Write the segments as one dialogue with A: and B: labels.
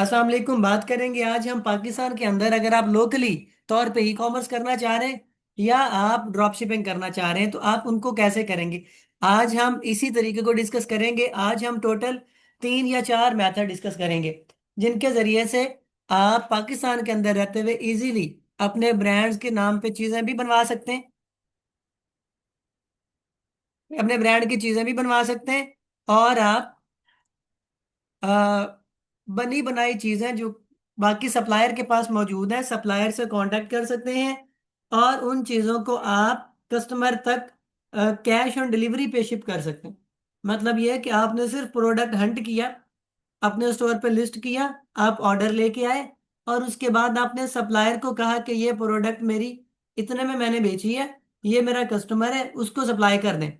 A: अस्सलाम वालेकुम। बात करेंगे आज हम पाकिस्तान के अंदर, अगर आप लोकली तौर पे ई कॉमर्स करना चाह रहे हैं या आप ड्रॉप शिपिंग करना चाह रहे हैं तो आप उनको कैसे करेंगे। आज हम इसी तरीके को डिस्कस करेंगे। आज हम टोटल 3 या 4 मेथड डिस्कस करेंगे जिनके जरिए से आप पाकिस्तान के अंदर रहते हुए इजीली अपने ब्रांड्स के नाम पे चीज़ें भी बनवा सकते हैं, अपने ब्रांड की चीज़ें भी बनवा सकते हैं। और आप बनी बनाई चीजें जो बाकी सप्लायर के पास मौजूद है, सप्लायर से कांटेक्ट कर सकते हैं और उन चीजों को आप कस्टमर तक कैश ऑन डिलीवरी पे शिप कर सकते हैं। मतलब यह है कि आपने सिर्फ प्रोडक्ट हंट किया, अपने स्टोर पे लिस्ट किया, आप ऑर्डर लेके आए और उसके बाद आपने सप्लायर को कहा कि ये प्रोडक्ट मेरी इतने में मैंने बेची है, ये मेरा कस्टमर है, उसको सप्लाई कर दें।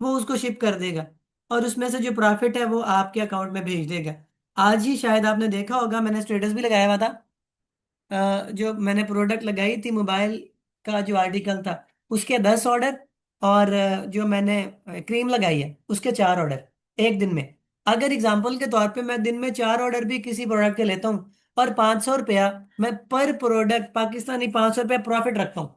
A: वो उसको शिप कर देगा और उसमें से जो प्रॉफिट है वो आपके अकाउंट में भेज देगा। आज ही शायद आपने देखा होगा, मैंने स्टेटस भी लगाया हुआ था। जो मैंने प्रोडक्ट लगाई थी मोबाइल का जो आर्टिकल था, उसके 10 ऑर्डर और जो मैंने क्रीम लगाई है उसके 4 ऑर्डर एक दिन में। अगर एग्जांपल के तौर पे मैं दिन में 4 ऑर्डर भी किसी प्रोडक्ट के लेता हूँ और 500 रुपया मैं पर प्रोडक्ट पाकिस्तानी 500 रुपया प्रॉफिट रखता हूँ,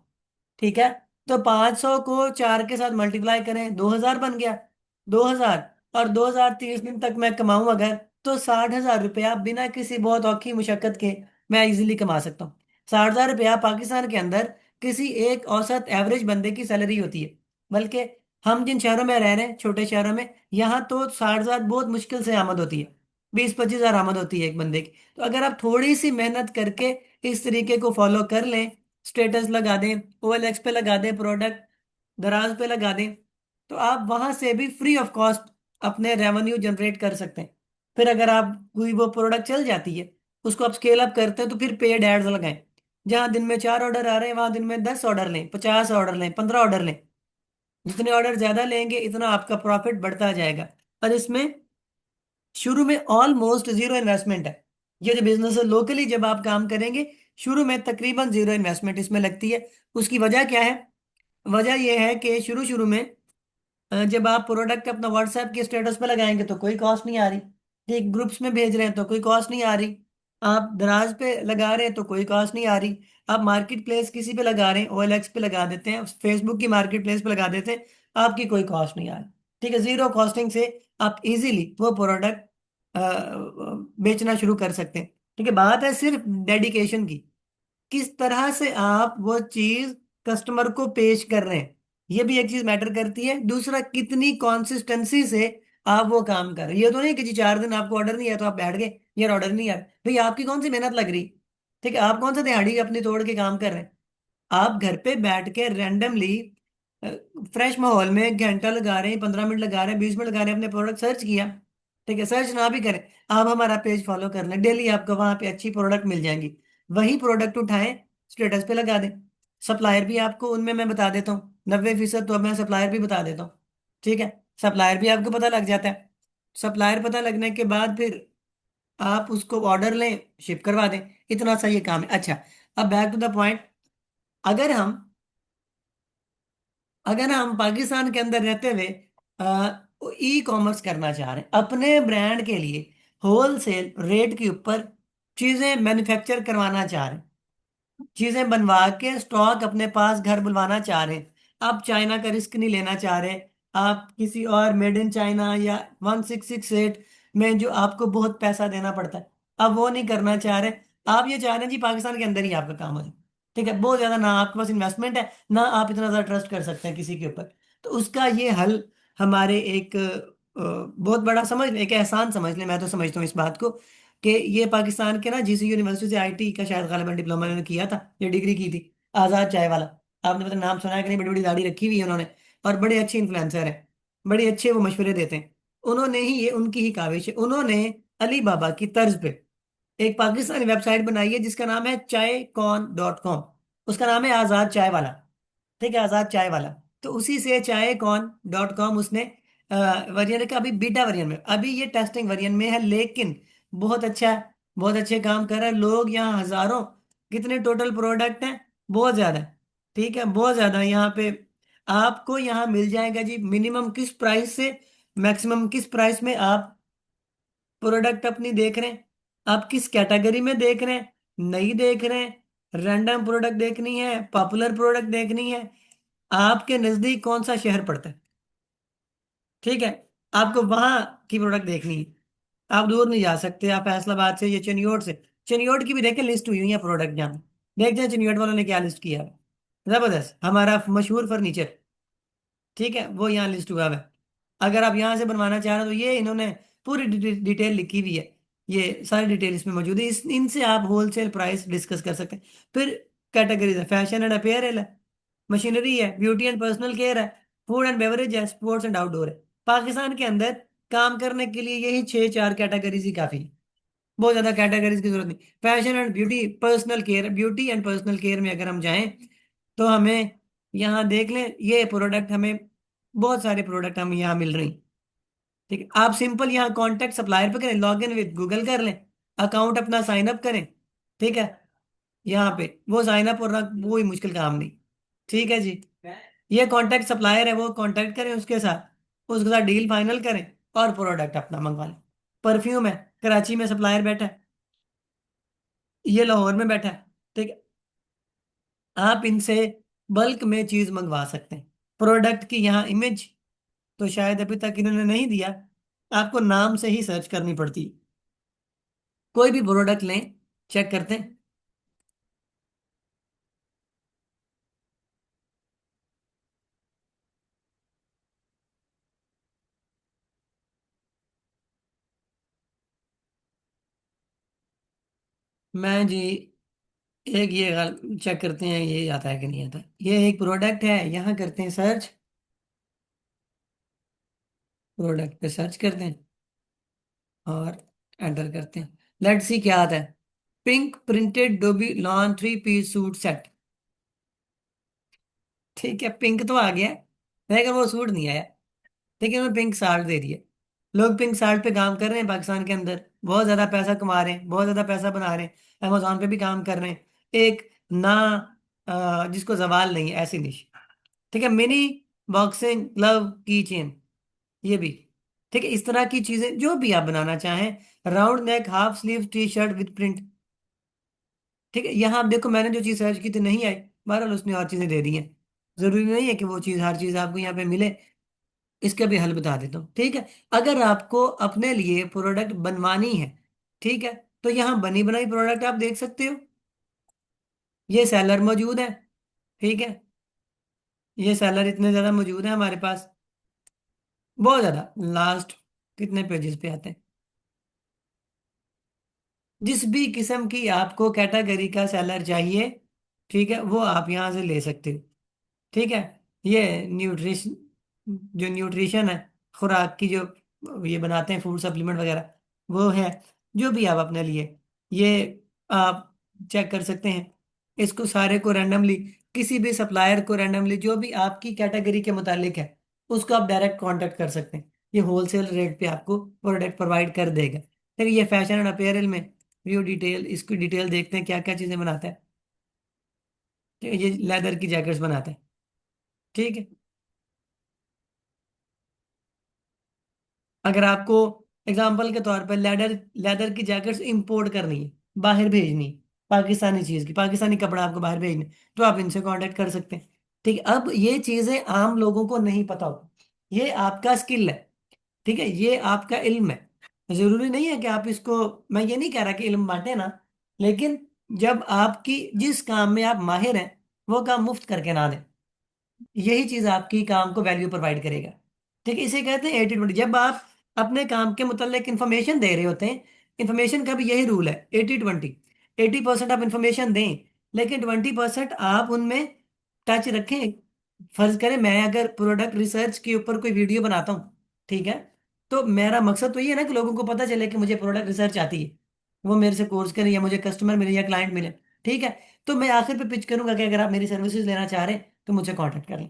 A: ठीक है। तो 500 को 4 के साथ मल्टीप्लाई करें, 2000 बन गया। 2000 और 2000 30 दिन तक मैं कमाऊं अगर, तो 60,000 रुपया बिना किसी बहुत औखी मुशक्कत के मैं इजीली कमा सकता हूँ। 60,000 रुपया पाकिस्तान के अंदर किसी एक औसत एवरेज बंदे की सैलरी होती है। बल्कि हम जिन शहरों में रह रहे हैं, छोटे शहरों में, यहाँ तो 60,000 बहुत मुश्किल से आमद होती है। 20-25 हजार आमद होती है एक बंदे की। तो अगर आप थोड़ी सी मेहनत करके इस तरीके को फॉलो कर लें, स्टेटस लगा दें, OLX पे लगा दें, प्रोडक्ट दराज पे लगा दें, तो आप वहां से भी फ्री ऑफ कॉस्ट अपने रेवेन्यू जनरेट कर सकते हैं। फिर अगर आप कोई वो प्रोडक्ट चल जाती है, उसको आप स्केल अप करते हैं, तो फिर पेड एड्स लगाएं। जहां दिन में 4 ऑर्डर आ रहे हैं वहां दिन में 10 ऑर्डर लें, 50 ऑर्डर लें, 15 ऑर्डर लें। जितने ऑर्डर ज्यादा लेंगे इतना आपका प्रॉफिट बढ़ता जाएगा। और इसमें शुरू में ऑलमोस्ट जीरो इन्वेस्टमेंट है। ये जो बिजनेस है लोकली जब आप काम करेंगे, शुरू में तकरीबन जीरो इन्वेस्टमेंट इसमें लगती है। उसकी वजह क्या है? वजह यह है कि शुरू शुरू में जब आप प्रोडक्ट अपना व्हाट्सएप के स्टेटस पे लगाएंगे तो कोई कॉस्ट नहीं आ रही। ठीक, ग्रुप्स में भेज रहे हैं तो कोई कॉस्ट नहीं आ रही। आप दराज पे लगा रहे हैं तो कोई कॉस्ट नहीं आ रही। आप मार्केट प्लेस किसी पे लगा रहे हैं, OLX पे लगा देते हैं, फेसबुक की मार्केट प्लेस पे लगा देते हैं, आपकी कोई कॉस्ट नहीं आ रही। ठीक है, जीरो कॉस्टिंग से आप इजीली वो प्रोडक्ट बेचना शुरू कर सकते हैं। ठीक है, बात है सिर्फ डेडिकेशन की, किस तरह से आप वो चीज कस्टमर को पेश कर रहे हैं। ये भी एक चीज मैटर करती है। दूसरा, कितनी कॉन्सिस्टेंसी से आप वो काम कर रहे हैं। ये तो नहीं कि जी 4 दिन आपको ऑर्डर नहीं आया तो आप बैठ गए, यार ऑर्डर नहीं आया। भाई आपकी कौन सी मेहनत लग रही? ठीक है, आप कौन सा दिहाड़ी अपनी तोड़ के काम कर रहे हैं? आप घर पे बैठ के रैंडमली फ्रेश माहौल में घंटा लगा रहे हैं, 15 मिनट लगा रहे हैं, 20 मिनट लगा रहे हैं, अपने प्रोडक्ट सर्च किया। ठीक है, सर्च ना भी करें, आप हमारा पेज फॉलो कर लें, डेली आपको वहां पे अच्छी प्रोडक्ट मिल जाएंगी। वही प्रोडक्ट उठाएं, स्टेटस पे लगा दें। सप्लायर भी आपको उनमें मैं बता देता हूँ, 90% तो मैं सप्लायर भी बता देता हूँ। ठीक है, सप्लायर भी आपको पता लग जाता है। सप्लायर पता लगने के बाद फिर आप उसको ऑर्डर लें, शिप करवा दें। इतना सा ये काम है। अच्छा, अब बैक टू द पॉइंट। अगर हम अगर हम पाकिस्तान के अंदर रहते हुए ई कॉमर्स करना चाह रहे हैं, अपने ब्रांड के लिए होलसेल रेट के ऊपर चीजें मैन्युफैक्चर करवाना चाह रहे हैं, चीजें बनवा के स्टॉक अपने पास घर बुलवाना चाह रहे हैं, आप चाइना का रिस्क नहीं लेना चाह रहे, आप किसी और मेड इन चाइना या 1668 में जो आपको बहुत पैसा देना पड़ता है, आप वो नहीं करना चाह रहे। आप ये चाह रहे हैं जी पाकिस्तान के अंदर ही आपका काम हो जाए। ठीक है, बहुत ज्यादा ना आपके पास इन्वेस्टमेंट है, ना आप इतना ज्यादा ट्रस्ट कर सकते हैं किसी के ऊपर। तो उसका ये हल हमारे एक बहुत बड़ा समझ लें, एक एहसान समझ लें, मैं तो समझता हूँ इस बात को, कि ये पाकिस्तान के ना जीसी यूनिवर्सिटी से IT का शायद गालिबन डिप्लोमा इन्होंने किया था, ये डिग्री की थी, आज़ाद चाय वाला। आपने पता नाम सुना है कि नहीं? बड़ी बड़ी दाढ़ी रखी हुई है उन्होंने और बड़े अच्छे इन्फ्लुएंसर हैं, बड़े अच्छे वो मशवरे देते हैं। उन्होंने ही, ये उनकी ही काविश है, उन्होंने अली बाबा की तर्ज पे एक पाकिस्तानी वेबसाइट बनाई है जिसका नाम है चायकॉन.com। उसका नाम है आज़ाद चाय वाला। ठीक है, आज़ाद चाय वाला। तो उसी से चायकॉन.com उसने वर्जन का अभी बीटा वर्जन में, अभी ये टेस्टिंग वर्जन में है, लेकिन बहुत अच्छा है, बहुत अच्छे काम कर रहा है। लोग यहाँ हजारों, कितने टोटल प्रोडक्ट हैं? बहुत ज्यादा है। ठीक है, बहुत ज्यादा। यहाँ पे आपको यहाँ मिल जाएगा जी मिनिमम किस प्राइस से मैक्सिमम किस प्राइस में आप प्रोडक्ट अपनी देख रहे हैं। आप किस कैटेगरी में देख रहे हैं, नई देख रहे हैं, रैंडम प्रोडक्ट देखनी है, पॉपुलर प्रोडक्ट देखनी है, आपके नजदीक कौन सा शहर पड़ता है, ठीक है, आपको वहां की प्रोडक्ट देखनी है। आप दूर नहीं जा सकते, आप फैसलाबाद से या चनियोट से, चनियोट की भी देखें लिस्ट हुई हुई है प्रोडक्ट जहाँ पे। देखते हैं चनियोट वालों ने क्या लिस्ट किया है। जबरदस्त, हमारा मशहूर फर्नीचर, ठीक है, वो यहाँ लिस्ट हुआ है। अगर आप यहाँ से बनवाना चाह रहे हो तो ये इन्होंने पूरी डिटेल लिखी हुई है, ये सारी डिटेल इसमें मौजूद है, इनसे आप होलसेल प्राइस डिस्कस कर सकते हैं। फिर कैटेगरीज है, फैशन एंड अपीयरल है, मशीनरी है, ब्यूटी एंड पर्सनल केयर है, फूड एंड बेवरेज है, स्पोर्ट्स एंड आउटडोर है। पाकिस्तान के अंदर काम करने के लिए यही छह चार कैटेगरीज ही काफी है, बहुत ज्यादा कैटेगरीज की जरूरत नहीं। Fashion and beauty personal care, beauty and personal care में अगर हम जाएं तो हमें यहाँ देख लें, ये प्रोडक्ट हमें बहुत सारे प्रोडक्ट हम यहाँ मिल रही। ठीक है, आप सिंपल यहाँ कॉन्टेक्ट सप्लायर पे करें, लॉग इन विद गूगल कर लें, अकाउंट अपना साइन अप करें, ठीक है, यहाँ पे वो साइन अप और वो ही मुश्किल काम नहीं। ठीक है जी, ये कॉन्टेक्ट सप्लायर है, वो कॉन्टेक्ट करें उसके साथ डील फाइनल करें और प्रोडक्ट अपना मंगवा लें। परफ्यूम है, कराची में सप्लायर बैठा है, ये लाहौर में बैठा है, ठीक है, आप इनसे बल्क में चीज मंगवा सकते हैं। प्रोडक्ट की यहाँ इमेज तो शायद अभी तक इन्होंने नहीं दिया, आपको नाम से ही सर्च करनी पड़ती है। कोई भी प्रोडक्ट लें, चेक करते हैं। मैं जी एक ये चेक करते हैं ये आता है कि नहीं आता। ये एक प्रोडक्ट है, यहाँ करते हैं सर्च, प्रोडक्ट पे सर्च करते हैं और एंटर करते हैं। लेट्स सी क्या आता है। Pink printed dobby lawn 3 piece suit set, ठीक है, पिंक तो आ गया है, लेकिन वो सूट नहीं आया, लेकिन उन्होंने पिंक साल्ट दे दिया। लोग पिंक साल्ट पे काम कर रहे हैं पाकिस्तान के अंदर, बहुत ज्यादा पैसा कमा रहे हैं, बहुत ज्यादा पैसा बना रहे हैं, अमेजोन पे भी काम कर रहे हैं। एक ना जिसको जवाल नहीं है ऐसी निश, ठीक है, मिनी बॉक्सिंग ग्लव की चेन, ये भी, ठीक है, इस तरह की चीजें जो भी आप बनाना चाहें। Round neck half sleeve T shirt with print, ठीक है, यहाँ आप देखो मैंने जो चीज सर्च की थी नहीं आई, बहरहाल उसने और चीजें दे दी हैं। जरूरी नहीं है कि वो चीज हर चीज आपको यहाँ पे मिले। इसका भी हल बता देता हूँ, ठीक है। अगर आपको अपने लिए प्रोडक्ट बनवानी है, ठीक है, तो यहाँ बनी बनाई प्रोडक्ट आप देख सकते हो, ये सेलर मौजूद है, ठीक है, ये सेलर इतने ज्यादा मौजूद है हमारे पास, बहुत ज्यादा। लास्ट कितने पेजेस पे आते हैं, जिस भी किस्म की आपको कैटेगरी का सेलर चाहिए, ठीक है, वो आप यहाँ से ले सकते हो, ठीक है। ये न्यूट्रिशन, जो न्यूट्रिशन है, खुराक की जो ये बनाते हैं फूड सप्लीमेंट वगैरह, वो है। जो भी आप अपने लिए, ये आप चेक कर सकते हैं। इसको सारे को रैंडमली, किसी भी सप्लायर को रैंडमली जो भी आपकी कैटेगरी के मुतालिक है उसको आप डायरेक्ट कांटेक्ट कर सकते हैं। ये होलसेल रेट पे आपको प्रोडक्ट प्रोवाइड कर देगा। देखिए ये फैशन एंड अपीयरल में व्यू डिटेल, इसकी डिटेल देखते हैं क्या क्या चीज़ें बनाता है। ठीक है, ये लेदर की जैकेट्स बनाता है, ठीक है। अगर आपको एग्जांपल के तौर पर लेदर लेदर की जैकेट्स इंपोर्ट करनी है, बाहर भेजनी है, पाकिस्तानी चीज की, पाकिस्तानी कपड़ा आपको बाहर भेजना है, तो आप इनसे कांटेक्ट कर सकते हैं। ठीक है, अब ये चीजें आम लोगों को नहीं पता होती, ये आपका स्किल है, ठीक है, ये आपका इल्म है। जरूरी नहीं है कि आप इसको, मैं ये नहीं कह रहा कि इल्म बांटे ना, लेकिन जब आपकी जिस काम में आप माहिर हैं वो काम मुफ्त करके ना दें, यही चीज आपकी काम को वैल्यू प्रोवाइड करेगा। ठीक है, इसे कहते हैं 80-20। जब आप अपने काम के मुतालिक इंफॉर्मेशन दे रहे होते हैं, इंफॉर्मेशन का भी यही रूल है 80-20। 80% आप इंफॉर्मेशन दें, लेकिन 20% आप उनमें टच रखें। फर्ज करें मैं अगर प्रोडक्ट रिसर्च के ऊपर कोई वीडियो बनाता हूँ, ठीक है, तो मेरा मकसद तो ये है ना कि लोगों को पता चले कि मुझे प्रोडक्ट रिसर्च आती है, वो मेरे से कोर्स करें या मुझे कस्टमर मिले या क्लाइंट मिले, ठीक है। तो मैं आखिर पे पिच करूंगा कि अगर आप मेरी सर्विसेज लेना चाह रहे हैं तो मुझे कांटेक्ट करें,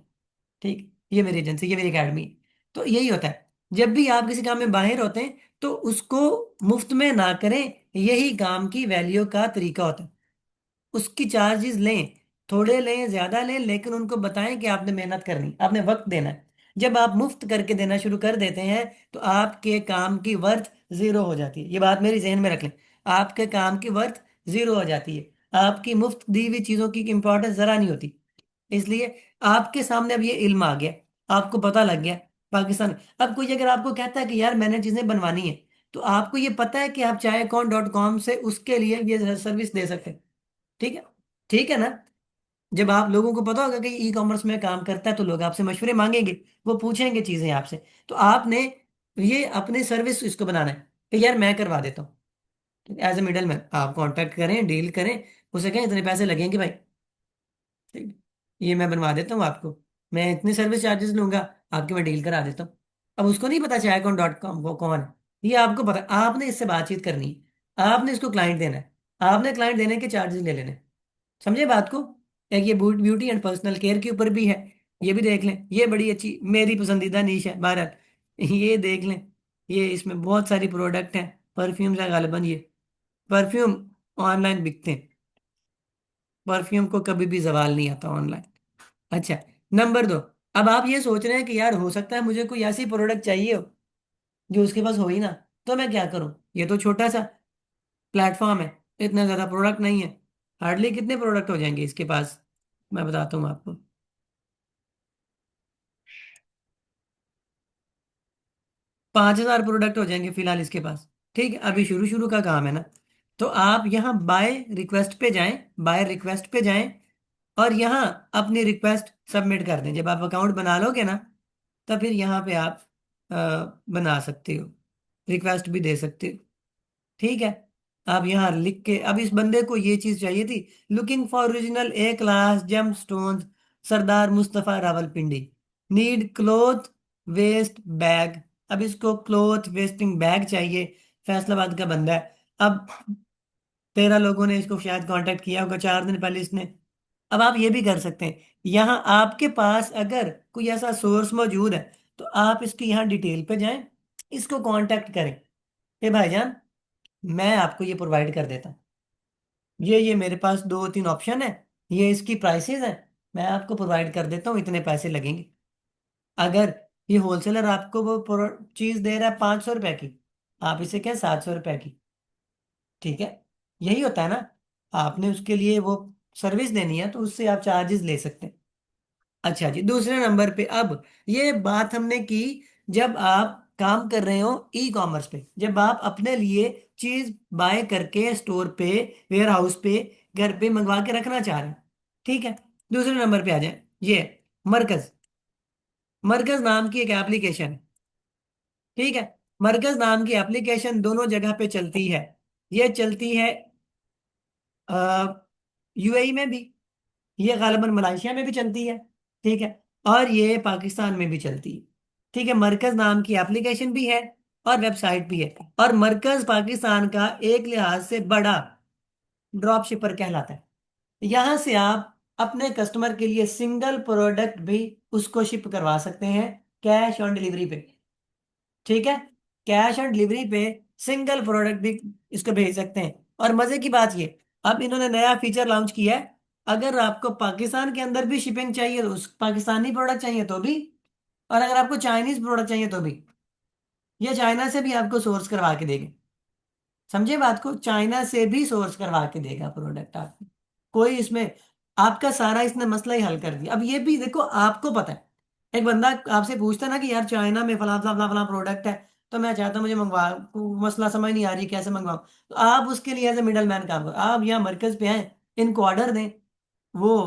A: ठीक, ये मेरी एजेंसी, ये मेरी अकेडमी। तो यही होता है, जब भी आप किसी काम में बाहिर होते हैं तो उसको मुफ्त में ना करें, यही काम की वैल्यू का तरीका होता है। उसकी चार्जेस लें, थोड़े लें ज्यादा लें, लेकिन उनको बताएं कि आपने मेहनत करनी, आपने वक्त देना है। जब आप मुफ्त करके देना शुरू कर देते हैं तो आपके काम की वर्थ जीरो हो जाती है, ये बात मेरी जहन में रख लें। आपके काम की वर्थ जीरो हो जाती है। आपकी मुफ्त दी हुई चीजों की इंपॉर्टेंस जरा नहीं होती। इसलिए आपके सामने अब ये इल्म आ गया, आपको पता लग गया पाकिस्तान। अब कोई अगर आपको कहता है कि यार मैंने चीजें बनवानी है, तो आपको ये पता है कि आप चाहेकॉन.com से उसके लिए ये सर्विस दे सकते हैं। ठीक है, ठीक है ना। जब आप लोगों को पता होगा कि ई कॉमर्स में काम करता है, तो लोग आपसे मशवरे मांगेंगे, वो पूछेंगे चीजें आपसे। तो आपने ये अपनी सर्विस इसको बनाना है कि यार मैं करवा देता हूँ। एज ए मिडल मैन आप कांटेक्ट करें, डील करें, उसे कहें इतने पैसे लगेंगे भाई, ठीक है, ये मैं बनवा देता हूँ आपको, मैं इतनी सर्विस चार्जेस लूंगा, आपकी मैं डील करा देता हूँ। अब उसको नहीं पता चाहे.com वो कौन है, ये आपको पता है। आपने इससे बातचीत करनी है, आपने इसको क्लाइंट देना है, आपने क्लाइंट देने के चार्जेस ले लेने हैं। समझे बात को। एक ये ब्यूटी एंड पर्सनल केयर के ऊपर भी है, ये भी देख लें, ये बड़ी अच्छी मेरी पसंदीदा नीश है बहरहाल, ये देख लें। ये इसमें बहुत सारी प्रोडक्ट हैं, परफ्यूम्स है गालिबन ये। परफ्यूम ऑनलाइन बिकते हैं, परफ्यूम को कभी भी जवाल नहीं आता ऑनलाइन। अच्छा, नंबर 2, अब आप ये सोच रहे हैं कि यार हो सकता है मुझे कोई ऐसी प्रोडक्ट चाहिए हो जो उसके पास हो ही ना, तो मैं क्या करूं। ये तो छोटा सा प्लेटफॉर्म है, इतना ज्यादा प्रोडक्ट नहीं है, हार्डली कितने प्रोडक्ट हो जाएंगे इसके पास, मैं बताता हूँ आपको। 5,000 प्रोडक्ट हो जाएंगे फिलहाल इसके पास। ठीक है, अभी शुरू शुरू का काम है ना। तो आप यहाँ बाय रिक्वेस्ट पे जाएं, बाय रिक्वेस्ट पे जाएं, और यहाँ अपनी रिक्वेस्ट सबमिट कर दें। जब आप अकाउंट बना लोगे ना, तो फिर यहाँ पे आप अ, बना सकते हो, रिक्वेस्ट भी दे सकते हो। ठीक है, आप यहाँ लिख के, अब इस बंदे को ये चीज चाहिए थी, looking for original A class gemstones, Sardar Mustafa Rawalpindi, need cloth waste bag. अब इसको क्लोथ वेस्टिंग बैग चाहिए, फैसलाबाद का बंदा है। अब 13 लोगों ने इसको शायद कांटेक्ट किया होगा 4 दिन पहले इसने। अब आप ये भी कर सकते हैं, यहाँ आपके पास अगर कोई ऐसा सोर्स मौजूद है, तो आप इसकी यहाँ डिटेल पे जाएं, इसको कांटेक्ट करें कि भाईजान मैं आपको ये प्रोवाइड कर देता हूँ, ये मेरे पास 2-3 ऑप्शन है, ये इसकी प्राइसेस है, मैं आपको प्रोवाइड कर देता हूँ, इतने पैसे लगेंगे। अगर ये होलसेलर आपको वो चीज दे रहा है 500 रुपए की, आप इसे क्या 700 रुपए की। ठीक है, यही होता है ना, आपने उसके लिए वो सर्विस देनी है तो उससे आप चार्जेस ले सकते हैं। अच्छा जी, दूसरे नंबर पे, अब ये बात हमने की जब आप काम कर रहे हो ई कॉमर्स पे, जब आप अपने लिए चीज बाय करके स्टोर पे, वेयर हाउस पे, घर पे मंगवा के रखना चाह रहे हैं। ठीक है, दूसरे नंबर पे आ जाए, ये मरकज। मरकज नाम की एक एप्लीकेशन है। ठीक है, मरकज नाम की एप्लीकेशन दोनों जगह पे चलती है। ये चलती है यूएई में भी, ये गालिबन मलेशिया में भी चलती है। ठीक है, और ये पाकिस्तान में भी चलती है। ठीक है, मरकज नाम की एप्लीकेशन भी है और वेबसाइट भी है। और मरकज पाकिस्तान का एक लिहाज से बड़ा ड्रॉप शिपर कहलाता है। यहां से आप अपने कस्टमर के लिए सिंगल प्रोडक्ट भी उसको शिप करवा सकते हैं, कैश ऑन डिलीवरी पे। ठीक है, कैश ऑन डिलीवरी पे सिंगल प्रोडक्ट भी इसको भेज सकते हैं। और मजे की बात ये, अब इन्होंने नया फीचर लॉन्च किया है, अगर आपको पाकिस्तान के अंदर भी शिपिंग चाहिए तो उस पाकिस्तानी प्रोडक्ट चाहिए तो भी, और अगर आपको चाइनीज प्रोडक्ट चाहिए तो भी, ये चाइना से भी आपको सोर्स करवा के देंगे। समझे बात को, चाइना से भी सोर्स करवा के देगा प्रोडक्ट आपको। कोई इसमें, आपका सारा इसने मसला ही हल कर दिया। अब ये भी देखो, आपको पता है, एक बंदा आपसे पूछता है ना कि यार चाइना में फला फला फला फला प्रोडक्ट है, तो मैं चाहता हूँ मुझे मंगवा, मसला समझ नहीं आ रही कैसे मंगवाऊं, तो आप उसके लिए एज ए मिडल मैन काम करो, आप यहाँ मरकज पे आए, इनको ऑर्डर दें, वो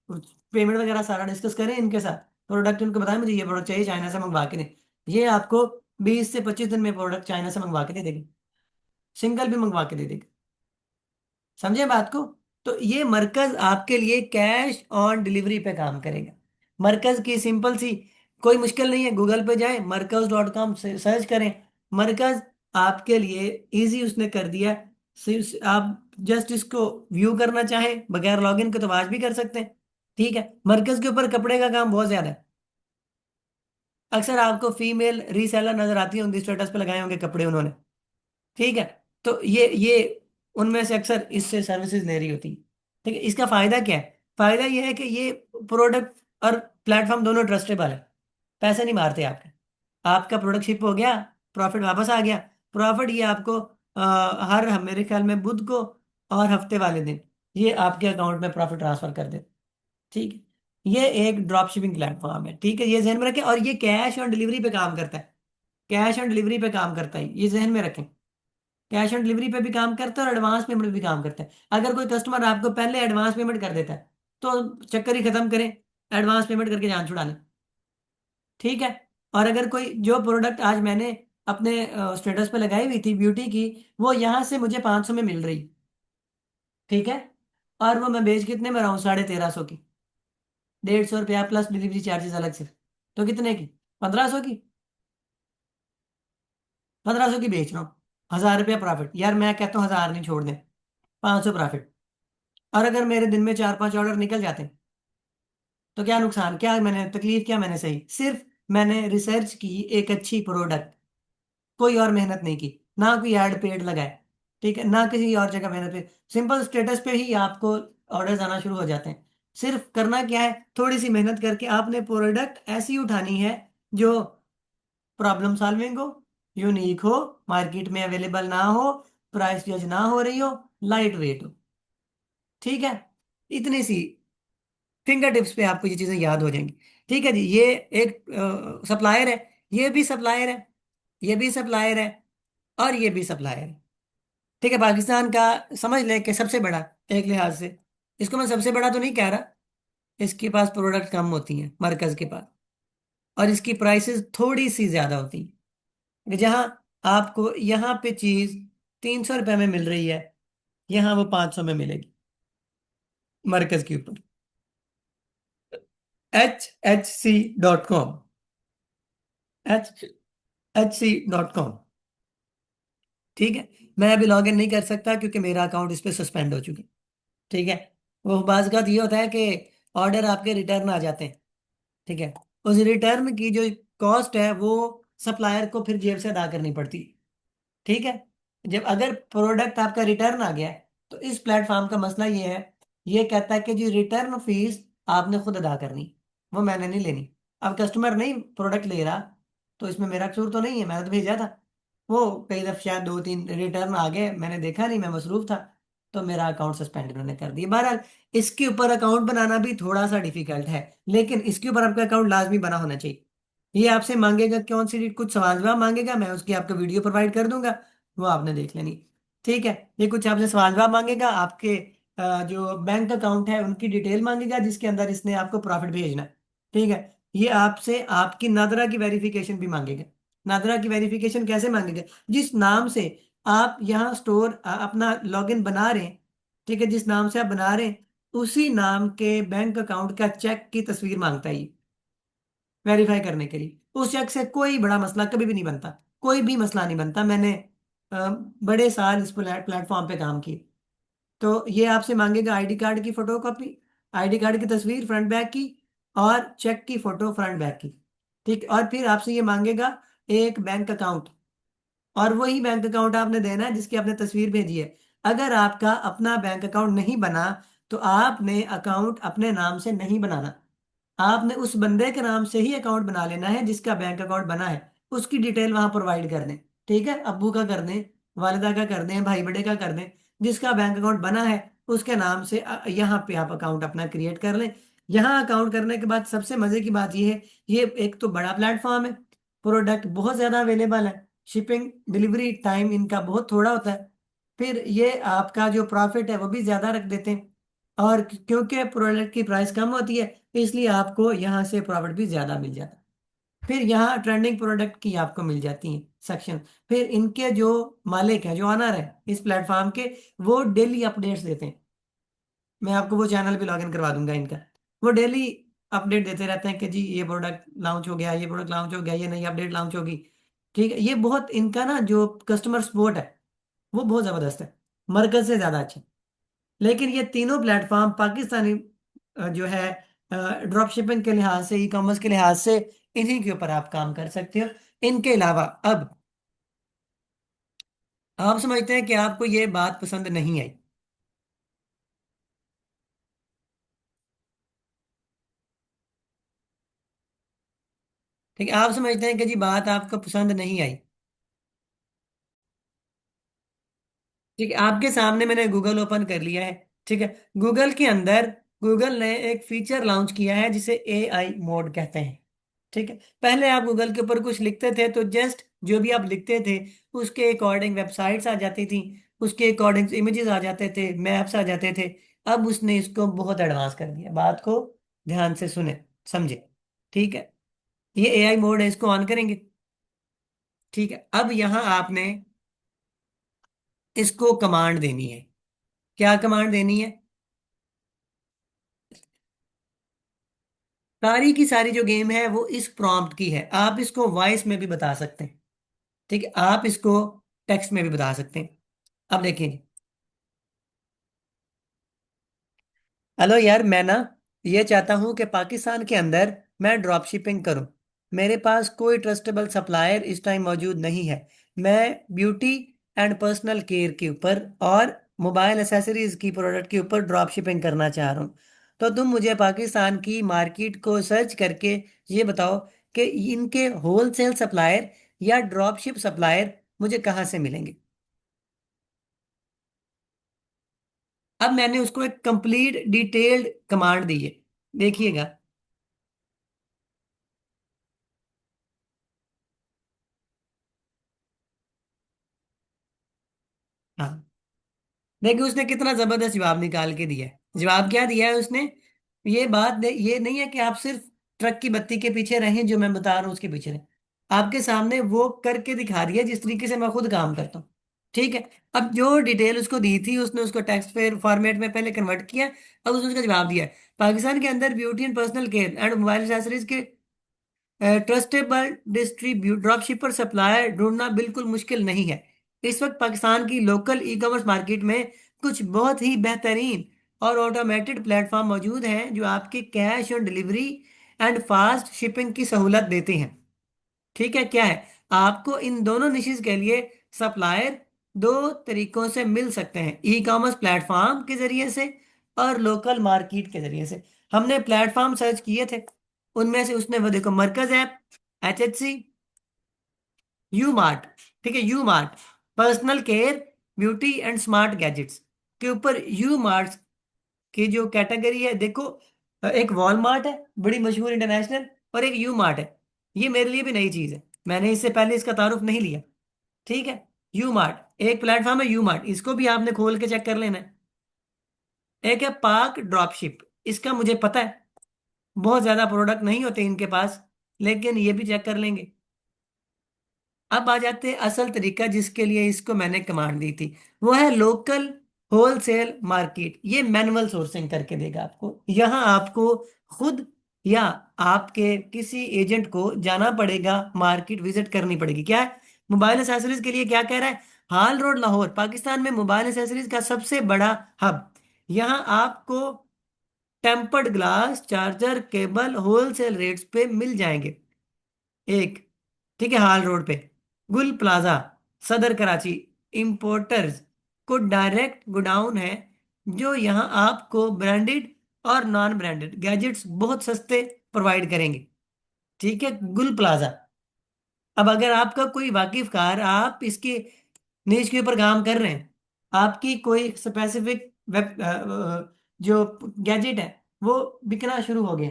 A: पेमेंट वगैरह सारा डिस्कस करें इनके साथ, प्रोडक्ट इनको बताएं मुझे ये प्रोडक्ट चाहिए, चाइना से मंगवा के दें। ये आपको 20 से 25 दिन में प्रोडक्ट चाइना से मंगवा के दे देगी, सिंगल भी मंगवा के दे देगी। समझे बात को। तो ये मरकज आपके लिए कैश ऑन डिलीवरी पे काम करेगा। मरकज की सिंपल सी, कोई मुश्किल नहीं है, गूगल पे जाएं, मरकज.com से सर्च करें, मरकज आपके लिए इजी उसने कर दिया। सिर्फ आप जस्ट इसको व्यू करना चाहें बगैर लॉगिन के तो आज भी कर सकते हैं। ठीक है, मरकज के ऊपर कपड़े का काम बहुत ज्यादा है। अक्सर आपको फीमेल रीसेलर नजर आती है, उनकी स्टेटस पे लगाए होंगे कपड़े उन्होंने। ठीक है, तो ये उनमें से अक्सर इससे सर्विसेज ले रही होती है। ठीक है, इसका फायदा क्या है, फायदा ये है कि ये प्रोडक्ट और प्लेटफॉर्म दोनों ट्रस्टेबल है, पैसे नहीं मारते आपके, आपका प्रोडक्ट शिप हो गया, प्रॉफिट वापस आ गया, प्रॉफिट ये आपको हर मेरे ख्याल में बुध को और हफ्ते वाले दिन ये आपके अकाउंट में प्रॉफिट ट्रांसफर कर दे। ठीक है, ये एक ड्रॉप शिपिंग प्लेटफॉर्म है। ठीक है, ये जहन में रखें। और ये कैश ऑन डिलीवरी पे काम करता है। कैश ऑन डिलीवरी पे काम करता है, ये जहन में रखें। कैश ऑन डिलीवरी पे भी काम करता है और एडवांस पेमेंट पे भी काम करता है। अगर कोई कस्टमर आपको पहले एडवांस पेमेंट कर देता है तो चक्कर ही खत्म करें, एडवांस पेमेंट करके जान छुड़ा लें। ठीक है। और अगर कोई जो प्रोडक्ट आज मैंने अपने स्टेटस पे लगाई हुई थी ब्यूटी की, वो यहाँ से मुझे 500 में मिल रही। ठीक है। और वो मैं बेच कितने में रहा हूँ, 1350 की। 150 रुपया प्लस डिलीवरी चार्जेस अलग से। तो कितने की? 1500 की। 1500 की बेच रहा हूँ। 1000 रुपया प्रॉफिट। यार मैं कहता हूँ 1000 नहीं, छोड़ दें। 500 प्रॉफिट। और अगर मेरे दिन में 4-5 ऑर्डर निकल जाते हैं तो क्या नुकसान, क्या मैंने तकलीफ, क्या मैंने सही? सिर्फ मैंने रिसर्च की एक अच्छी प्रोडक्ट, कोई और मेहनत नहीं की। ना कोई एड पेड लगाए। ठीक है, ना किसी और जगह मेहनत पे। सिंपल स्टेटस पे ही आपको ऑर्डर्स आना शुरू हो जाते हैं। सिर्फ करना क्या है, थोड़ी सी मेहनत करके आपने प्रोडक्ट ऐसी उठानी है जो प्रॉब्लम सॉल्विंग हो, यूनिक हो, मार्केट में अवेलेबल ना हो, प्राइस जज ना हो रही हो, लाइट वेट हो। ठीक है, इतनी सी फिंगर टिप्स पे आपको ये चीजें याद हो जाएंगी। ठीक है जी, ये एक सप्लायर है, ये भी सप्लायर है, ये भी सप्लायर है, और ये भी सप्लायर है। ठीक है, पाकिस्तान का समझ लें कि सबसे बड़ा, एक लिहाज से इसको मैं सबसे बड़ा तो नहीं कह रहा। इसके पास प्रोडक्ट कम होती हैं मरकज के पास, और इसकी प्राइसेस थोड़ी सी ज्यादा होती हैं। जहां आपको यहाँ पे चीज 300 रुपये में मिल रही है, यहाँ वो 500 में मिलेगी मरकज के ऊपर। HHC.com। HHC.com। ठीक है। मैं अभी लॉग इन नहीं कर सकता क्योंकि मेरा अकाउंट इस पे सस्पेंड हो चुका है। ठीक है। वो बाज़ का ये होता है कि ऑर्डर आपके रिटर्न आ जाते हैं। ठीक है। उस रिटर्न की जो कॉस्ट है वो सप्लायर को फिर जेब से अदा करनी पड़ती है। ठीक है। जब अगर प्रोडक्ट आपका रिटर्न आ गया है, तो इस प्लेटफॉर्म का मसला ये है, ये कहता है कि जी रिटर्न फीस आपने खुद अदा करनी, वो मैंने नहीं लेनी। अब कस्टमर नहीं प्रोडक्ट ले रहा, तो इसमें मेरा कसूर तो नहीं है, मैंने तो भेजा था। वो कई दफा शायद 2-3 रिटर्न आ गए, मैंने देखा नहीं, मैं मसरूफ था, तो मेरा अकाउंट सस्पेंड उन्होंने कर दिया। बहरहाल इसके ऊपर अकाउंट बनाना भी थोड़ा सा डिफिकल्ट है, लेकिन इसके ऊपर आपका अकाउंट लाजमी बना होना चाहिए। ये आपसे मांगेगा कौन सी कुछ सवाल जवाब मांगेगा, मैं उसकी आपको वीडियो प्रोवाइड कर दूंगा, वो आपने देख लेनी। ठीक है। ये कुछ आपसे सवाल जवाब मांगेगा, आपके जो बैंक अकाउंट है उनकी डिटेल मांगेगा जिसके अंदर इसने आपको प्रॉफिट भेजना है। ठीक है। ये आपसे आपकी नादरा की वेरिफिकेशन भी मांगेगा। नादरा की वेरिफिकेशन कैसे मांगेगा? जिस नाम से आप यहाँ स्टोर अपना लॉगिन बना रहे हैं, ठीक है, जिस नाम से आप बना रहे हैं उसी नाम के बैंक अकाउंट का चेक की तस्वीर मांगता है ये, वेरीफाई करने के लिए। उस चेक से कोई बड़ा मसला कभी भी नहीं बनता, कोई भी मसला नहीं बनता। मैंने बड़े साल इस प्लेटफॉर्म पे काम किए। तो ये आपसे मांगेगा आईडी कार्ड की फोटोकॉपी, आईडी कार्ड की तस्वीर फ्रंट बैक की, और चेक की फोटो फ्रंट बैक की। ठीक, और फिर आपसे ये मांगेगा एक बैंक अकाउंट, और वही बैंक अकाउंट आपने देना है जिसकी आपने तस्वीर भेजी है। अगर आपका अपना बैंक अकाउंट नहीं बना, तो आपने अकाउंट अपने नाम से नहीं बनाना। आपने उस बंदे के नाम से ही अकाउंट बना लेना है जिसका बैंक अकाउंट बना है। उसकी डिटेल वहां प्रोवाइड कर दें। ठीक है, अब्बू का कर दें, वालिदा का कर दें, भाई बड़े का कर दें, जिसका बैंक अकाउंट बना है उसके नाम से यहाँ पे आप अकाउंट अपना क्रिएट कर लें। यहाँ अकाउंट करने के बाद सबसे मजे की बात ये है, ये एक तो बड़ा प्लेटफॉर्म है, प्रोडक्ट बहुत ज्यादा अवेलेबल है, शिपिंग डिलीवरी टाइम इनका बहुत थोड़ा होता है, फिर ये आपका जो प्रॉफिट है वो भी ज्यादा रख देते हैं, और क्योंकि प्रोडक्ट की प्राइस कम होती है इसलिए आपको यहाँ से प्रॉफिट भी ज्यादा मिल जाता है। फिर यहाँ ट्रेंडिंग प्रोडक्ट की आपको मिल जाती है सेक्शन। फिर इनके जो मालिक हैं, जो ऑनर है इस प्लेटफॉर्म के, वो डेली अपडेट्स देते हैं। मैं आपको वो चैनल भी लॉग इन करवा दूंगा इनका। वो डेली अपडेट देते रहते हैं कि जी ये प्रोडक्ट लॉन्च हो गया, ये प्रोडक्ट लॉन्च हो गया, ये नई अपडेट लॉन्च होगी। ठीक है, ये बहुत इनका ना जो कस्टमर सपोर्ट है वो बहुत ज़बरदस्त है, मरकज से ज़्यादा अच्छा। लेकिन ये तीनों प्लेटफॉर्म पाकिस्तानी जो है ड्रॉप शिपिंग के लिहाज से, ई कॉमर्स के लिहाज से, इन्हीं के ऊपर आप काम कर सकते हो। इनके अलावा अब आप समझते हैं कि आपको ये बात पसंद नहीं आई। ठीक है, आप समझते हैं कि जी बात आपको पसंद नहीं आई। ठीक है, आपके सामने मैंने गूगल ओपन कर लिया है। ठीक है, गूगल के अंदर गूगल ने एक फीचर लॉन्च किया है जिसे एआई मोड कहते हैं। ठीक है, पहले आप गूगल के ऊपर कुछ लिखते थे तो जस्ट जो भी आप लिखते थे उसके अकॉर्डिंग वेबसाइट्स आ जाती थी, उसके अकॉर्डिंग इमेजेस आ जाते थे, मैप्स आ जाते थे। अब उसने इसको बहुत एडवांस कर दिया। बात को ध्यान से सुने, समझे। ठीक है, ये एआई मोड है, इसको ऑन करेंगे। ठीक है, अब यहाँ आपने इसको कमांड देनी है। क्या कमांड देनी है? सारी की सारी जो गेम है वो इस प्रॉम्प्ट की है। आप इसको वॉइस में भी बता सकते हैं। ठीक है, आप इसको टेक्स्ट में भी बता सकते हैं। अब देखिए, हेलो यार, मैं ना ये चाहता हूँ कि पाकिस्तान के अंदर मैं ड्रॉप शिपिंग करूँ। मेरे पास कोई ट्रस्टेबल सप्लायर इस टाइम मौजूद नहीं है। मैं ब्यूटी एंड पर्सनल केयर के ऊपर और मोबाइल एसेसरीज की प्रोडक्ट के ऊपर ड्रॉप शिपिंग करना चाह रहा हूँ। तो तुम मुझे पाकिस्तान की मार्केट को सर्च करके ये बताओ कि इनके होलसेल सप्लायर या ड्रॉप शिप सप्लायर मुझे कहाँ से मिलेंगे। अब मैंने उसको एक कंप्लीट डिटेल्ड कमांड दी है, देखिएगा। हाँ, देखिए उसने कितना जबरदस्त जवाब निकाल के दिया है। जवाब क्या दिया है उसने? ये नहीं है कि आप सिर्फ ट्रक की बत्ती के पीछे रहें, जो मैं बता रहा हूँ उसके पीछे रहें। आपके सामने वो करके दिखा रही है जिस तरीके से मैं खुद काम करता हूँ। ठीक है, अब जो डिटेल उसको दी थी उसने उसको टेक्स्ट पे फॉर्मेट में पहले कन्वर्ट किया। अब उसने उसका जवाब दिया है। पाकिस्तान के अंदर beauty and personal care and mobile accessories के ट्रस्टेबल डिस्ट्रीब्यूट ड्रॉपशिपर सप्लायर ढूंढना बिल्कुल मुश्किल नहीं है। इस वक्त पाकिस्तान की लोकल ई कॉमर्स मार्केट में कुछ बहुत ही बेहतरीन और ऑटोमेटेड प्लेटफॉर्म मौजूद हैं जो आपके cash on delivery and fast shipping की सहूलत देते हैं। ठीक है, क्या है, आपको इन दोनों निशेस के लिए सप्लायर दो तरीकों से मिल सकते हैं, ई कॉमर्स प्लेटफॉर्म के जरिए से और लोकल मार्केट के जरिए से। हमने प्लेटफॉर्म सर्च किए थे, उनमें से उसने वो देखो, मरकज ऐप, HHC, यू मार्ट। ठीक है, you mart personal care, beauty and smart gadgets के ऊपर यू मार्ट की जो कैटेगरी है, देखो एक वॉलमार्ट है बड़ी मशहूर इंटरनेशनल, और एक यू मार्ट है। ये मेरे लिए भी नई चीज है, मैंने इससे पहले इसका तारुफ नहीं लिया। ठीक है, यू मार्ट एक प्लेटफॉर्म है, यू मार्ट इसको भी आपने खोल के चेक कर लेना है। एक है पार्क ड्रॉपशिप, इसका मुझे पता है, बहुत ज्यादा प्रोडक्ट नहीं होते इनके पास, लेकिन ये भी चेक कर लेंगे। अब आ जाते हैं असल तरीका जिसके लिए इसको मैंने कमांड दी थी। वो है लोकल होलसेल मार्केट। ये मैनुअल सोर्सिंग करके देगा आपको। यहाँ आपको खुद या आपके किसी एजेंट को जाना पड़ेगा, मार्केट विजिट करनी पड़ेगी। क्या है, मोबाइल एसेसरीज के लिए क्या कह रहा है? हाल रोड लाहौर पाकिस्तान में मोबाइल एसेसरीज का सबसे बड़ा हब। यहाँ आपको tempered glass, charger, cable wholesale rates पे मिल जाएंगे। एक, ठीक है, हाल रोड पे गुल प्लाजा, सदर कराची, इंपोर्टर्स को डायरेक्ट गोडाउन है जो यहाँ आपको ब्रांडेड और नॉन ब्रांडेड गैजेट्स बहुत सस्ते प्रोवाइड करेंगे। ठीक है, गुल प्लाजा। अब अगर आपका कोई वाकिफकार, आप इसके निज के ऊपर काम कर रहे हैं, आपकी कोई स्पेसिफिक वेब जो गैजेट है वो बिकना शुरू हो गया।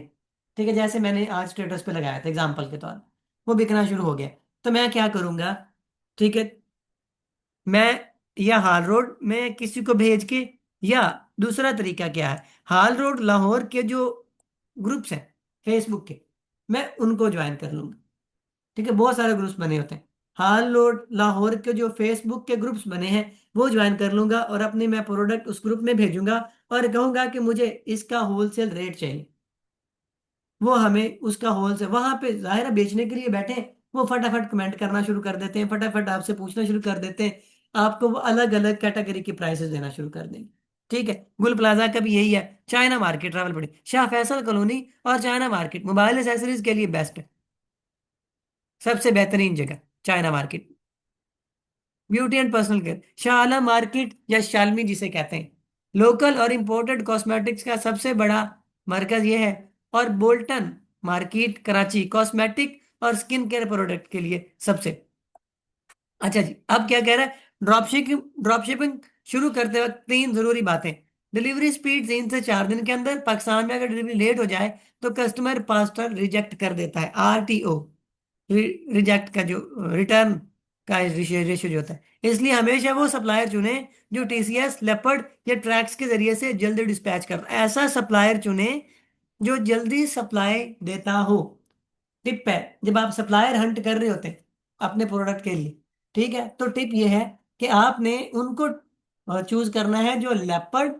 A: ठीक है, जैसे मैंने आज स्टेटस पे लगाया था एग्जांपल के तौर पर, वो बिकना शुरू हो गया, तो मैं क्या करूंगा? ठीक है, मैं या हाल रोड में किसी को भेज के, या दूसरा तरीका क्या है, हाल रोड लाहौर के जो ग्रुप्स हैं फेसबुक के, मैं उनको ज्वाइन कर लूंगा। ठीक है, बहुत सारे ग्रुप्स बने होते हैं। हाल रोड लाहौर के जो फेसबुक के ग्रुप्स बने हैं वो ज्वाइन कर लूंगा और अपने मैं प्रोडक्ट उस ग्रुप में भेजूंगा और कहूंगा कि मुझे इसका होलसेल रेट चाहिए। वो हमें उसका होलसेल, वहां पे जाहिर है बेचने के लिए बैठे हैं, वो फटाफट कमेंट करना शुरू कर देते हैं, फटाफट आपसे पूछना शुरू कर देते हैं। आपको वो अलग अलग कैटेगरी के प्राइसेस देना शुरू कर देंगे। ठीक है, गुल प्लाजा का भी यही है। चाइना मार्केट ट्रैवल बड़ी, शाह फैसल कॉलोनी और चाइना मार्केट मोबाइल एसेसरीज के लिए बेस्ट है, सबसे बेहतरीन जगह China market. Beauty and personal care Shah Alam market या शालमी जिसे कहते हैं, लोकल और इंपोर्टेड कॉस्मेटिक्स का सबसे बड़ा मरकज ये है। और बोल्टन मार्केट कराची कॉस्मेटिक और स्किन केयर प्रोडक्ट के लिए सबसे। अच्छा जी, अब क्या कह रहा है? ड्रॉप शिपिंग शुरू करते वक्त तीन जरूरी बातें। डिलीवरी स्पीड 3 से 4 दिन के अंदर। पाकिस्तान में अगर डिलीवरी लेट हो जाए तो कस्टमर पार्सल रिजेक्ट कर देता है, RTO, रिजेक्ट का जो रिटर्न का रेशियो जो होता है। इसलिए हमेशा वो सप्लायर चुने जो TCS, लेपर्ड या ट्रैक्स के जरिए से जल्दी डिस्पैच करता है। ऐसा सप्लायर चुने जो जल्दी सप्लाई देता हो। टिप है, जब आप सप्लायर हंट कर रहे होते हैं अपने प्रोडक्ट के लिए, ठीक है, तो टिप ये है कि आपने उनको चूज करना है जो लेपर्ड,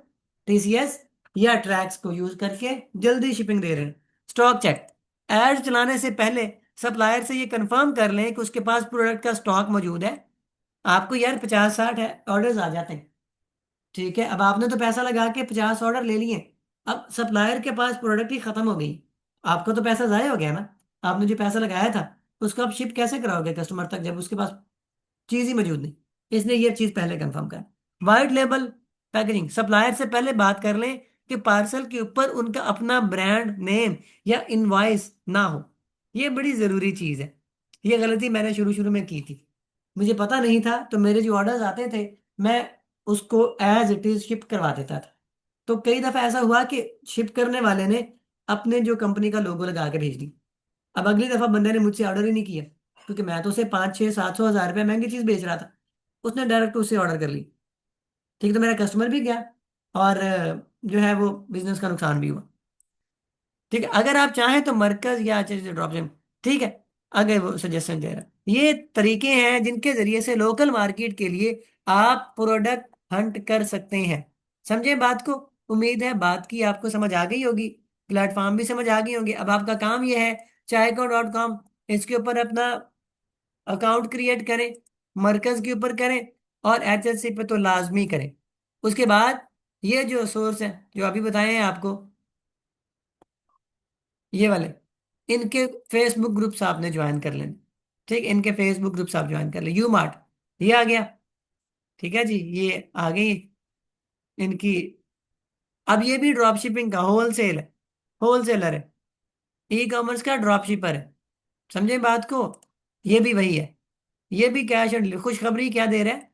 A: TCS या ट्रैक्स को यूज करके जल्दी शिपिंग दे रहे हैं। Stock check. एड चलाने से पहले सप्लायर से ये कंफर्म कर लें कि उसके पास प्रोडक्ट का स्टॉक मौजूद है। आपको यार 50-60 ऑर्डर्स आ जाते हैं, ठीक है, अब आपने तो पैसा लगा के 50 ऑर्डर ले लिए। अब सप्लायर के पास प्रोडक्ट ही खत्म हो गई, आपको तो पैसा जाया हो गया ना। आपने जो पैसा लगाया था उसको आप शिप कैसे कराओगे कस्टमर तक जब उसके पास चीज ही मौजूद नहीं। इसलिए ये चीज पहले कंफर्म कर। White label packaging. सप्लायर से पहले बात कर लें कि पार्सल के ऊपर उनका अपना ब्रांड नेम या इनवॉइस ना हो। ये बड़ी जरूरी चीज है। ये गलती मैंने शुरू शुरू में की थी, मुझे पता नहीं था, तो मेरे जो ऑर्डर्स आते थे मैं उसको एज इट इज शिप करवा देता था। तो कई दफा ऐसा हुआ कि शिप करने वाले ने अपने जो कंपनी का लोगो लगा के भेज दी। अब अगली दफा बंदे ने मुझसे ऑर्डर ही नहीं किया, क्योंकि मैं तो उसे 500, 600, 700 हज़ार रुपये महंगी चीज बेच रहा था। उसने डायरेक्ट उससे ऑर्डर कर ली। ठीक, तो मेरा कस्टमर भी गया और जो है वो बिजनेस का नुकसान भी हुआ। ठीक है, अगर आप चाहें तो मरकज या अच्छे से ड्रॉप शिपिंग, ठीक है, अगर वो सजेशन दे रहा है। ये तरीके हैं जिनके जरिए से लोकल मार्केट के लिए आप प्रोडक्ट हंट कर सकते हैं। समझे बात को? उम्मीद है बात की आपको समझ आ गई होगी, प्लेटफॉर्म भी समझ आ गई होंगे। अब आपका काम यह है, चायको.com, इसके ऊपर अपना अकाउंट क्रिएट करें, मरकज के ऊपर करें, और HSC पे तो लाजमी करें। उसके बाद ये जो सोर्स है जो अभी बताए हैं आपको, ये वाले, इनके फेसबुक ग्रुप्स आपने ज्वाइन कर लेने। ठीक, इनके फेसबुक ग्रुप्स आप ज्वाइन कर ले। यू मार्ट, ये आ गया, ठीक है जी, ये आ गई इनकी। अब ये भी ड्रॉप शिपिंग का होलसेल है, होलसेलर है, ई कॉमर्स का ड्रॉप शिपर है। समझे बात को? ये भी वही है। ये भी कैश एंड डिलीवरी। खुशखबरी क्या दे रहा है,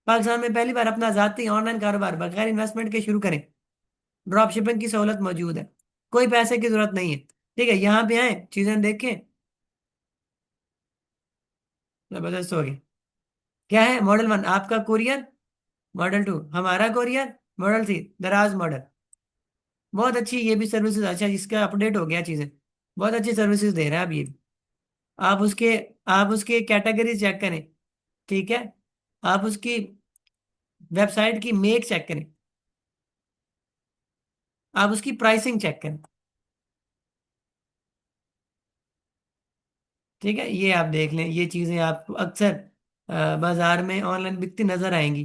A: पाकिस्तान में पहली बार अपना जाती ऑनलाइन कारोबार बगैर इन्वेस्टमेंट के शुरू करें। ड्रॉप शिपिंग की सहूलत मौजूद है, कोई पैसे की जरूरत नहीं है। ठीक है, यहाँ पे आए, चीजें देखें। जबरदस्त हो गया। क्या है? मॉडल 1 आपका कोरियर, मॉडल 2 हमारा कोरियर, मॉडल 3 दराज मॉडल। बहुत अच्छी ये भी सर्विसेज, अच्छा इसका अपडेट हो गया चीजें। बहुत अच्छी सर्विसेज दे रहा है अब ये भी। आप उसके आप उसके कैटेगरी चेक करें, ठीक है, आप उसकी वेबसाइट की मेक चेक करें, आप उसकी प्राइसिंग चेक करें। ठीक है, ये आप देख लें, ये चीजें आपको अक्सर बाजार में ऑनलाइन बिकती नजर आएंगी।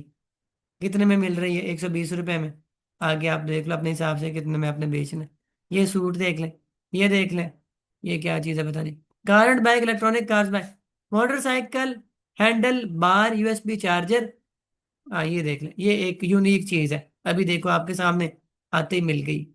A: कितने में मिल रही है? 120 रुपये में। आगे आप देख लो अपने हिसाब से कितने में आपने बेचना है। ये सूट देख लें, ये देख लें, ये क्या चीज़ है बता दी। Car bag, electronic cars bag, motorcycle handle bar, USB charger. हाँ, ये देख लें, ये एक यूनिक चीज़ है, अभी देखो आपके सामने आते ही मिल गई।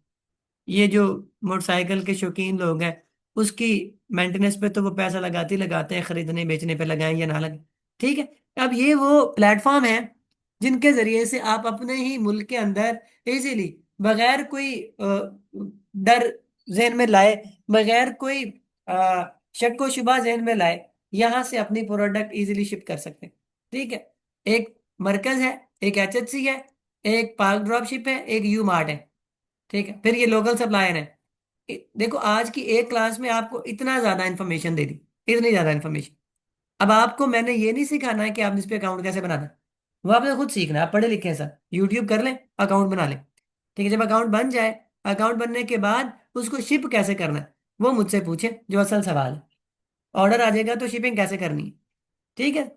A: ये जो मोटरसाइकिल के शौकीन लोग हैं, उसकी मेंटेनेंस पे तो वो पैसा लगाते ही लगाते हैं, खरीदने बेचने पे लगाएं या ना लगाएं। ठीक है, अब ये वो प्लेटफॉर्म है जिनके जरिए से आप अपने ही मुल्क के अंदर इजीली, बगैर कोई डर जहन में लाए, बगैर कोई शक व शुबा जहन में लाए, यहाँ से अपनी प्रोडक्ट इजीली शिप कर सकते हैं। ठीक है, एक मरकज है, एक HSC है, एक पार्क ड्रॉप शिप है, एक यू मार्ट है। ठीक है, फिर ये लोकल सप्लायर है। देखो आज की एक क्लास में आपको इतना ज्यादा इन्फॉर्मेशन दे दी, इतनी ज्यादा इन्फॉर्मेशन। अब आपको मैंने ये नहीं सिखाना है कि आप इस पे अकाउंट कैसे बनाना है, वो आपने खुद सीखना है। आप पढ़े लिखे हैं सर, यूट्यूब कर लें, अकाउंट बना लें। ठीक है, जब अकाउंट बन जाए, अकाउंट बनने के बाद उसको शिप कैसे करना है वो मुझसे पूछे, जो असल सवाल है। ऑर्डर आ जाएगा तो शिपिंग कैसे करनी है। ठीक है,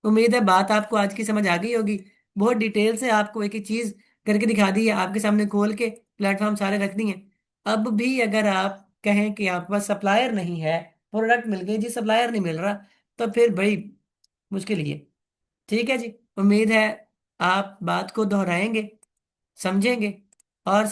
A: उम्मीद है बात आपको आज की समझ आ गई होगी। बहुत डिटेल से आपको एक एक चीज करके दिखा दी है, आपके सामने खोल के प्लेटफॉर्म सारे रख दिए हैं। अब भी अगर आप कहें कि आपके पास सप्लायर नहीं है, प्रोडक्ट मिल गई जी, सप्लायर नहीं मिल रहा, तो फिर भाई मुश्किल ही है। ठीक है जी, उम्मीद है आप बात को दोहराएंगे, समझेंगे और